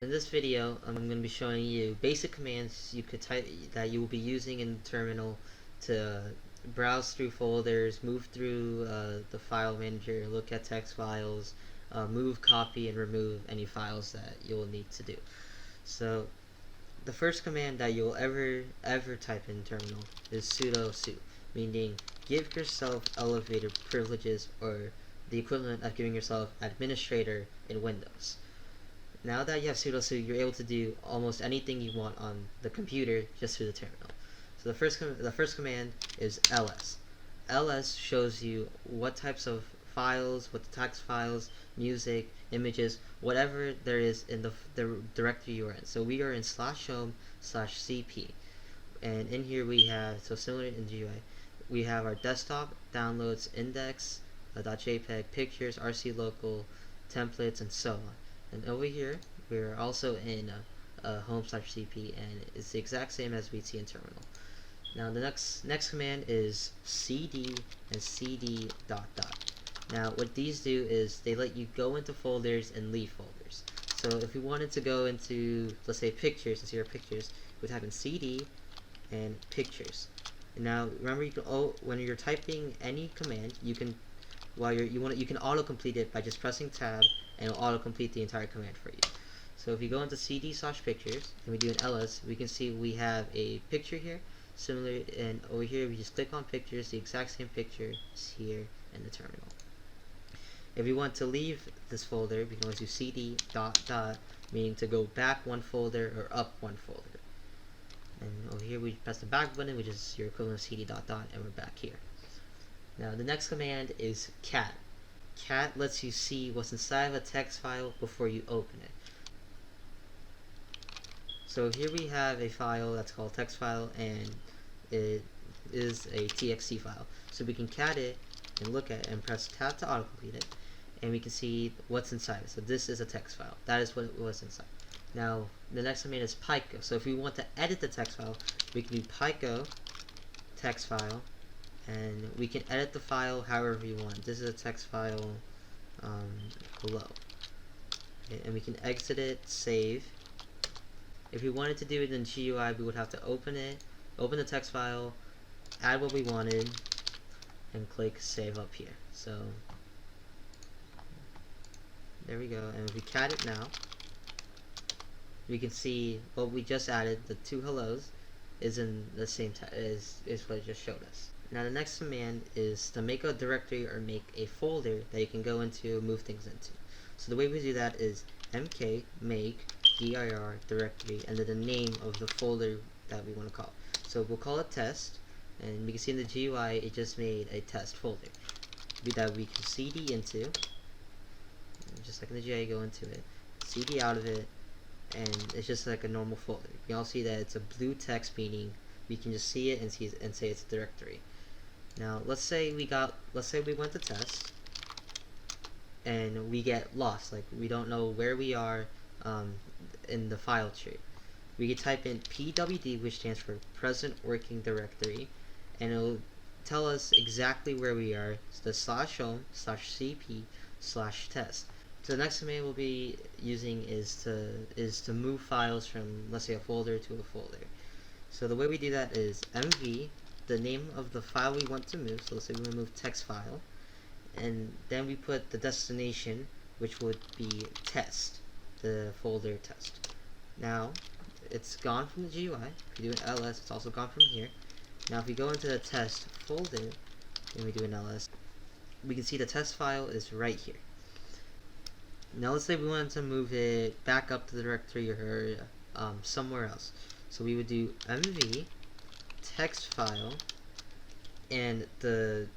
In this video, I'm going to be showing you basic commands you could type that you will be using in the terminal to browse through folders, move through the file manager, look at text files, move, copy, and remove any files that you will need to do. So the first command that you'll ever type in terminal is sudo su, meaning give yourself elevated privileges, or the equivalent of giving yourself administrator in Windows. Now that you have sudo su, you're able to do almost anything you want on the computer just through the terminal. So the first command is ls. ls shows you what types of files, what the text files, music, images, whatever there is in the directory you are in. So we are in /home/cp, and in here we have, so similar in GUI, we have our desktop, downloads, index, .jpg, pictures, rc local, templates, and so on. And over here, we're also in home/cp, and it's the exact same as we see in terminal. Now the next command is cd and cd ... Now what these do is they let you go into folders and leave folders. So if we wanted to go into, let's say, pictures, and see our pictures, we type in cd and pictures. And now remember, you can when you're typing any command, you can you can autocomplete it by just pressing tab, and it'll autocomplete the entire command for you. So if you go into cd/pictures and we do an ls, we can see we have a picture here, similar, and over here we just click on pictures. The exact same picture is here in the terminal. If we want to leave this folder, we can always do cd ... meaning to go back one folder or up one folder. And over here we press the back button, which is your equivalent of cd ... and we're back here. Now the next command is cat. Cat lets you see what's inside of a text file before you open it. So here we have a file that's called text file, and it is a txt file. So we can cat it and look at it and press tab to autocomplete it, and we can see what's inside it. So this is a text file. That is what was inside. Now the next command is pico. So if we want to edit the text file, we can do pico text file, and we can edit the file however you want. This is a text file below. Okay, and we can exit it, save. If we wanted to do it in GUI, we would have to open it, open the text file, add what we wanted, and click save up here. So there we go. And if we cat it now, we can see what we just added, the two hellos, is in the same is what it just showed us. Now the next command is to make a directory or make a folder that you can go into, move things into. So the way we do that is mk make dir directory, and then the name of the folder that we want to call. So we'll call it test, and we can see in the GUI it just made a test folder that we can cd into, just like in the GUI, go into it, cd out of it, and it's just like a normal folder. You can all see that it's a blue text, meaning we can just see it and say it's a directory. Now let's say we went to test and we get lost, like we don't know where we are in the file tree. We can type in pwd, which stands for present working directory, and it'll tell us exactly where we are. It's the /home/cp/test. So the next command we'll be using is to move files from, let's say, a folder to a folder. So the way we do that is mv, the name of the file we want to move. So let's say we want to move text file, and then we put the destination, which would be test, the folder test. Now it's gone from the GUI. If you do an ls, it's also gone from here. Now if we go into the test folder and we do an ls, we can see the test file is right here. Now let's say we wanted to move it back up to the directory or somewhere else. So we would do mv text file and the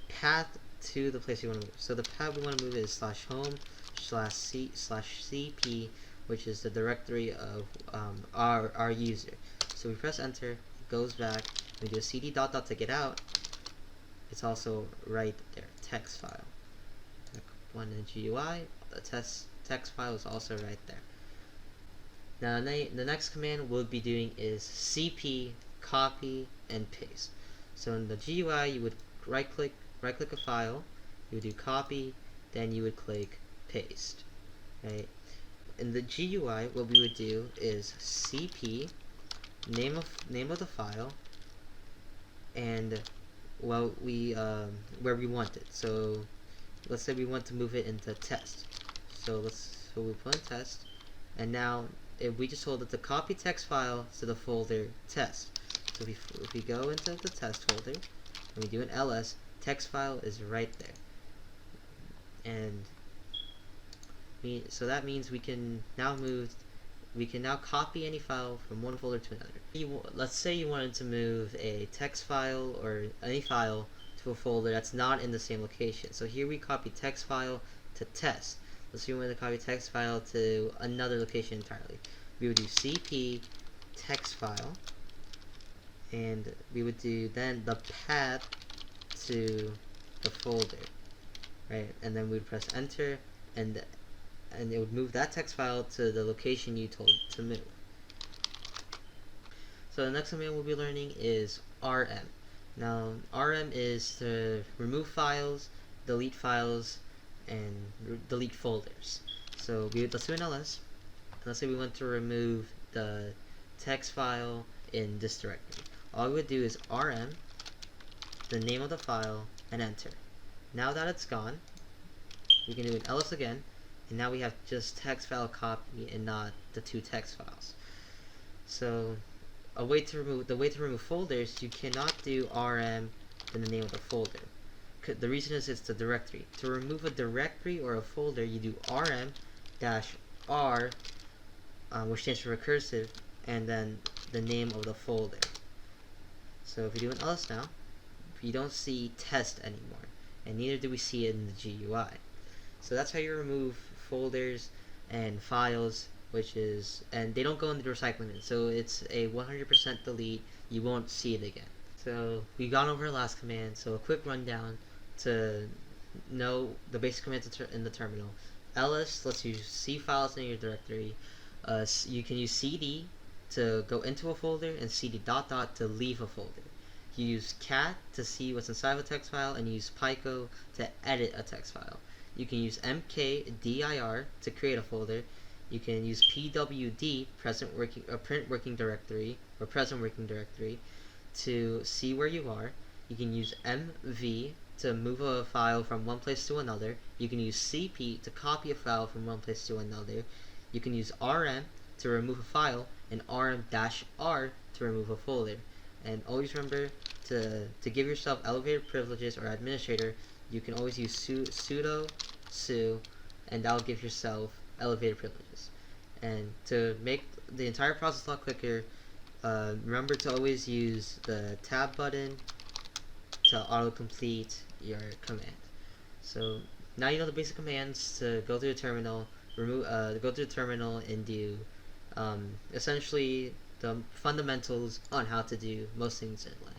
path to the place we want to move. So the path we want to move is /home/cp, which is the directory of our user. So we press enter, it goes back, we do a cd ... to get out. It's also right there, text file. One in GUI, the text file is also right there. Now the next command we'll be doing is cp copy and paste. So in the GUI, you would right click a file, you would do copy, then you would click paste. Right? in the GUI, what we would do is cp name of the file and where we want it. So let's say we want to move it into test. So we put in test, and now if we just hold it to copy text file to the folder test. So if we go into the test folder and we do an ls, text file is right there. And so that means we can now copy any file from one folder to another. Let's say you wanted to move a text file or any file to a folder that's not in the same location. So here we copy text file to test. Let's say we want to copy text file to another location entirely. We would do cp text file, and we would do then the path to the folder, right? And then we would press enter, and it would move that text file to the location you told it to move. So the next command we'll be learning is rm. Now rm is to remove files, delete files, and delete folders. So let's do an ls. Let's say we want to remove the text file in this directory. All we would do is rm, the name of the file, and enter. Now that it's gone, we can do an ls again, and now we have just text file copy and not the two text files. So the way to remove folders, you cannot do rm then the name of the folder. The reason is it's the directory. To remove a directory or a folder, you do rm-r, which stands for recursive, and then the name of the folder. So if we do an ls now, you don't see test anymore, and neither do we see it in the GUI. So that's how you remove folders and files, and they don't go into the recycling bin. So it's a 100% delete. You won't see it again. So we've gone over our last command. So a quick rundown to know the basic commands in the terminal. ls lets you see files in your directory. You can use cd to go into a folder and cd ... to leave a folder. You use cat to see what's inside of a text file, and you use pico to edit a text file. You can use mkdir to create a folder. You can use pwd, print working directory, or present working directory, to see where you are. You can use mv to move a file from one place to another. You can use cp to copy a file from one place to another. You can use rm to remove a file, and rm-r to remove a folder. And always remember to give yourself elevated privileges or administrator. You can always use sudo su, and that'll give yourself elevated privileges. And to make the entire process a lot quicker, remember to always use the tab button to autocomplete your command. So now you know the basic commands to go through the terminal, go through the terminal and do essentially the fundamentals on how to do most things in Linux.